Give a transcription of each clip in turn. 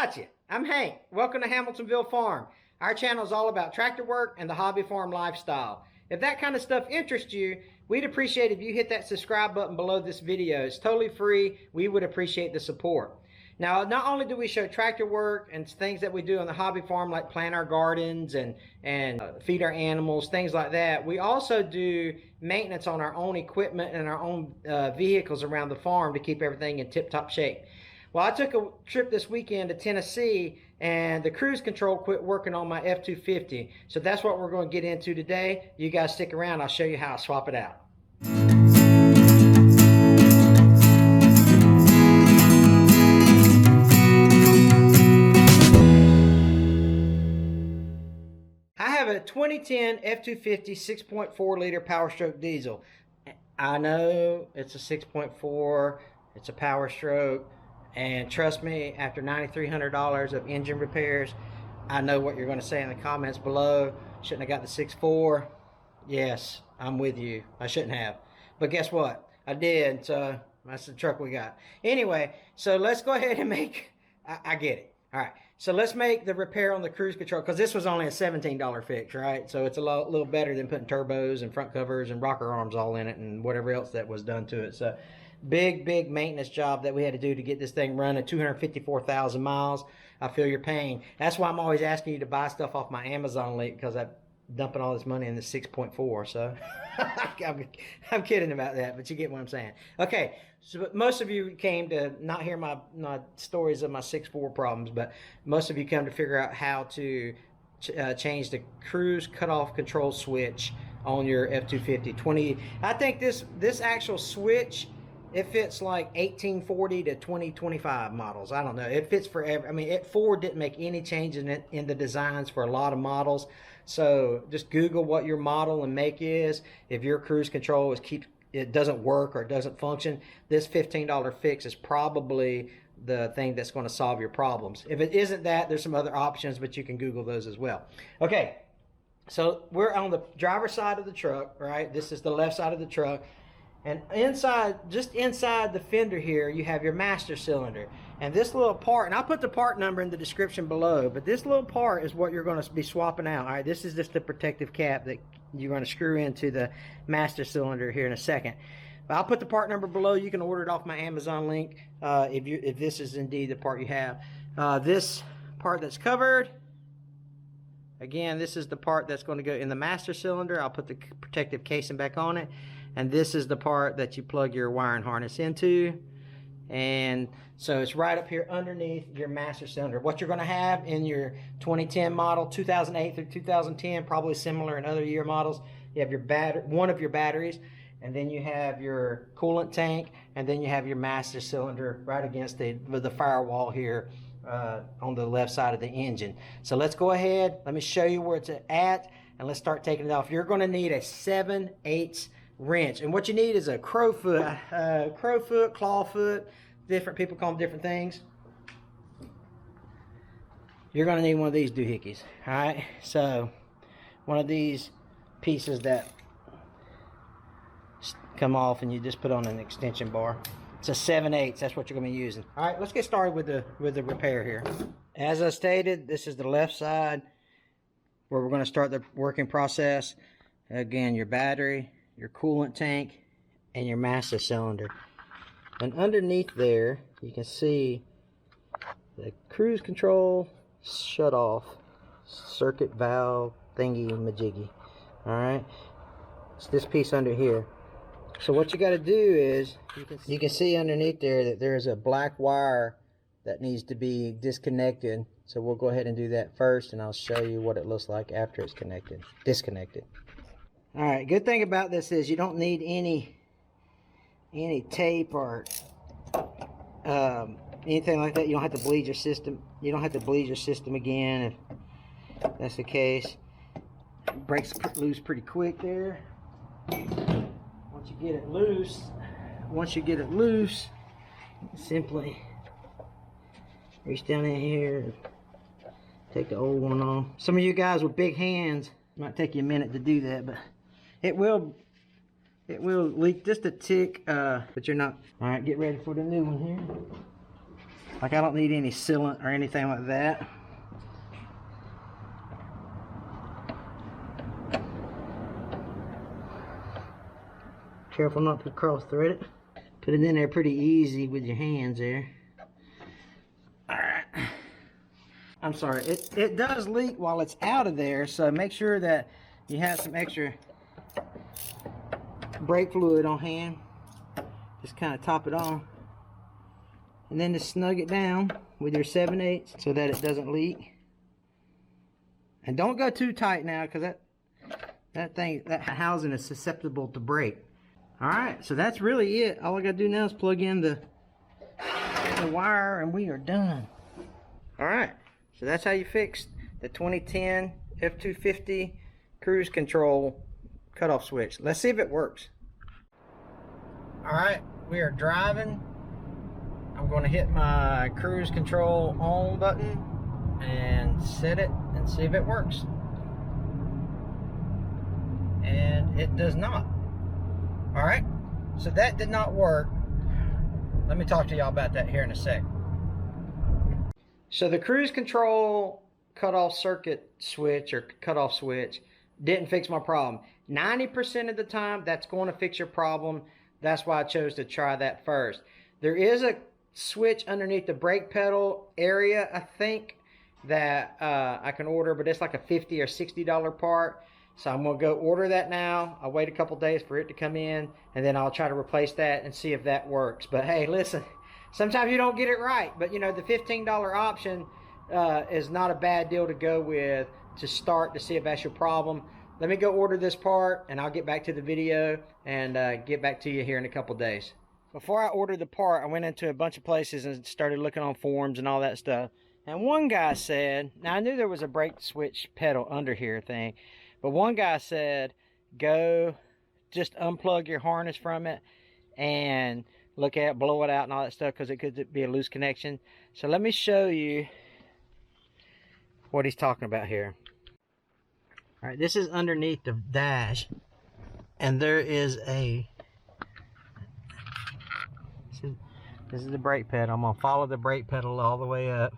Gotcha. I'm Hank. Welcome to Hamiltonville Farm. Our channel is all about tractor work and the hobby farm lifestyle. If that kind of stuff interests you, we'd appreciate if you hit that subscribe button below this video. It's totally free. We would appreciate the support. Now, not only do we show tractor work and things that we do on the hobby farm, like plant our gardens and feed our animals, things like that, we also do maintenance on our own equipment and our own vehicles around the farm to keep everything in tip-top shape. Well, I took a trip this weekend to Tennessee, and the cruise control quit working on my F250. So that's what we're going to get into today. You guys stick around. I'll show you how I swap it out. I have a 2010 F250 6.4 liter PowerStroke Diesel. I know it's a 6.4, it's a PowerStroke. And trust me, after $9,300 of engine repairs, I know what you're going to say in the comments below. Shouldn't have got the 6.4. Yes, I'm with you. I shouldn't have. But guess what? I did. So that's the truck we got. Anyway, so let's go ahead and make... I get it. All right. So let's make the repair on the cruise control, because this was only a $17 fix, right? So it's a little better than putting turbos and front covers and rocker arms all in it and whatever else that was done to it. So big maintenance job that we had to do to get this thing running. 254,000 miles. I feel your pain. That's why I'm always asking you to buy stuff off my Amazon link, because I'm dumping all this money in the 6.4. So I'm kidding about that, but you get what I'm saying. Okay, so most of you came to not hear my stories of my 6.4 problems, but most of you come to figure out how to change the cruise cutoff control switch on your F250. I think this actual switch, it fits like 1840 to 2025 models. I don't know. It fits for every. I mean, Ford didn't make any changes in the designs for a lot of models. So just Google what your model and make is. If your cruise control it doesn't work or it doesn't function, this $15 fix is probably the thing that's going to solve your problems. If it isn't that, there's some other options, but you can Google those as well. Okay, so we're on the driver's side of the truck, right? This is the left side of the truck. And just inside the fender here, you have your master cylinder. And this little part, and I'll put the part number in the description below, but this little part is what you're going to be swapping out. All right, this is just the protective cap that you're going to screw into the master cylinder here in a second. But I'll put the part number below. You can order it off my Amazon link if this is indeed the part you have. This part that's covered, again, this is the part that's going to go in the master cylinder. I'll put the protective casing back on it. And this is the part that you plug your wiring harness into. And so it's right up here underneath your master cylinder. What you're going to have in your 2010 model, 2008 through 2010, probably similar in other year models, you have your one of your batteries, and then you have your coolant tank, and then you have your master cylinder right against the firewall here on the left side of the engine. So let's go ahead. Let me show you where it's at, and let's start taking it off. You're going to need a 7/8 wrench, and what you need is a claw foot. Different people call them different things. You're going to need one of these doohickeys. All right, so one of these pieces that come off, and you just put on an extension bar. It's a 7/8. That's what you're going to be using. All right, let's get started with the repair here. As I stated, this is the left side where we're going to start the working process. Again, your battery, your coolant tank, and your master cylinder. And underneath there, you can see the cruise control shut off circuit valve thingy majiggy. Alright, it's this piece under here. So what you got to do is, you can see underneath there that there's a black wire that needs to be disconnected. So we'll go ahead and do that first, and I'll show you what it looks like after it's disconnected. Alright, good thing about this is you don't need any tape or anything like that. You don't have to bleed your system. You don't have to bleed your system again if that's the case. It breaks loose pretty quick there. Once you get it loose, simply reach down in here, take the old one off. Some of you guys with big hands, it might take you a minute to do that, but it will leak just a tick, but you're not. All right, get ready for the new one here. Like, I don't need any sealant or anything like that. Careful not to cross thread it. Put it in there pretty easy with your hands there. Alright. I'm sorry, it does leak while it's out of there, so make sure that you have some extra brake fluid on hand. Just kind of top it on. And then just snug it down with your 7/8 so that it doesn't leak. And don't go too tight now, because that housing is susceptible to break. Alright, so that's really it. All I gotta do now is plug in the wire and we are done. Alright, so that's how you fix the 2010 F250 cruise control cutoff switch. Let's see if it works. Alright, we are driving. I'm going to hit my cruise control on button and set it and see if it works. And it does not. Alright, so that did not work. Let me talk to y'all about that here in a sec. So the cruise control cutoff circuit switch or cutoff switch didn't fix my problem. 90% of the time, that's going to fix your problem. That's why I chose to try that first. There is a switch underneath the brake pedal area, I think, that I can order, but it's like a $50 or $60 part. So I'm going to go order that now. I'll wait a couple days for it to come in, and then I'll try to replace that and see if that works. But hey, listen, sometimes you don't get it right. But you know, the $15 option is not a bad deal to go with to start to see if that's your problem. Let me go order this part, and I'll get back to the video and get back to you here in a couple days. Before I ordered the part, I went into a bunch of places and started looking on forums and all that stuff. And one guy said, now I knew there was a brake switch pedal under here thing, but one guy said, go just unplug your harness from it and look at it, blow it out and all that stuff, because it could be a loose connection. So let me show you what he's talking about here. All right, this is underneath the dash, and there is a, this is the brake pedal. I'm gonna follow the brake pedal all the way up.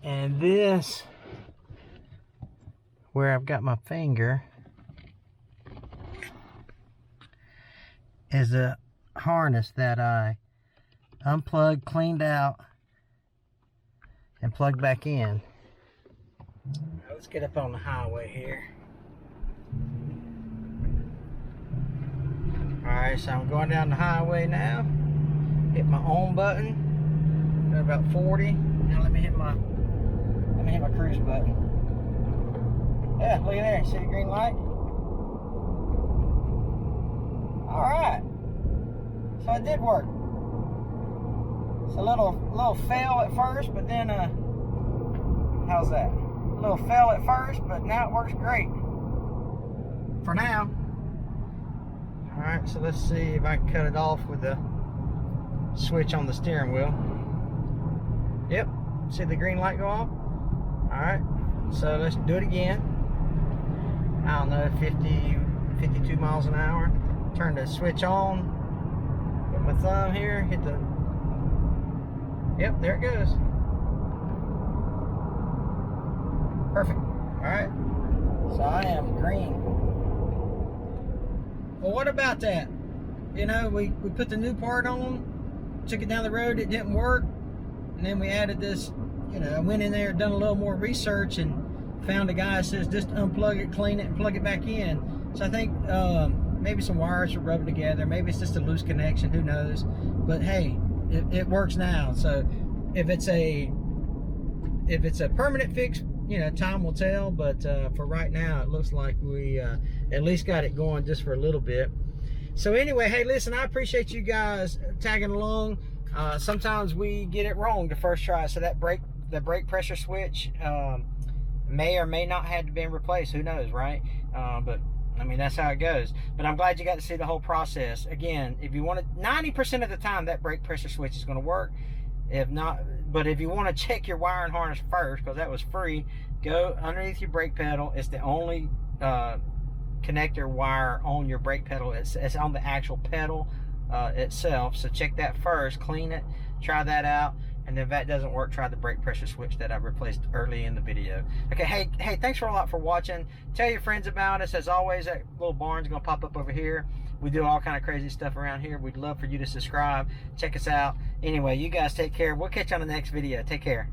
And this, where I've got my finger, is a harness that I unplugged, cleaned out, and plugged back in. Let's get up on the highway here. Alright, so I'm going down the highway now. Hit my on button. Got about 40. Now let me hit my cruise button. Yeah, look at there. See the green light? Alright. So it did work. It's a little fail at first, but then how's that? A little fail at first, but now it works great. For now. Alright, so let's see if I can cut it off with the switch on the steering wheel. Yep, see the green light go off? Alright, so let's do it again. I don't know, 52 miles an hour. Turn the switch on. Put my thumb here, hit the, yep, there it goes. Perfect. Alright, so I am green. Well, what about that? You know, we put the new part on, took it down the road, it didn't work, and then we added this, you know, I went in there, done a little more research, and found a guy that says just unplug it, clean it, and plug it back in. So I think maybe some wires are rubbing together, maybe it's just a loose connection, who knows. But hey, it works now. So if it's a permanent fix, you know, time will tell, but for right now, it looks like we at least got it going just for a little bit. So anyway, hey, listen, I appreciate you guys tagging along. Sometimes we get it wrong the first try, so the brake pressure switch may or may not have been replaced, who knows, right? But I mean, that's how it goes. But I'm glad you got to see the whole process. Again, if you want to, 90% of the time that brake pressure switch is going to work. If not, but if you want to check your wire and harness first, because that was free, go underneath your brake pedal. It's the only connector wire on your brake pedal. It's on the actual pedal itself. So check that first, clean it, try that out. And if that doesn't work, try the brake pressure switch that I replaced early in the video. Okay, hey, thanks a lot for watching. Tell your friends about us. As always, that little barn's gonna pop up over here. We do all kind of crazy stuff around here. We'd love for you to subscribe. Check us out. Anyway, you guys take care. We'll catch you on the next video. Take care.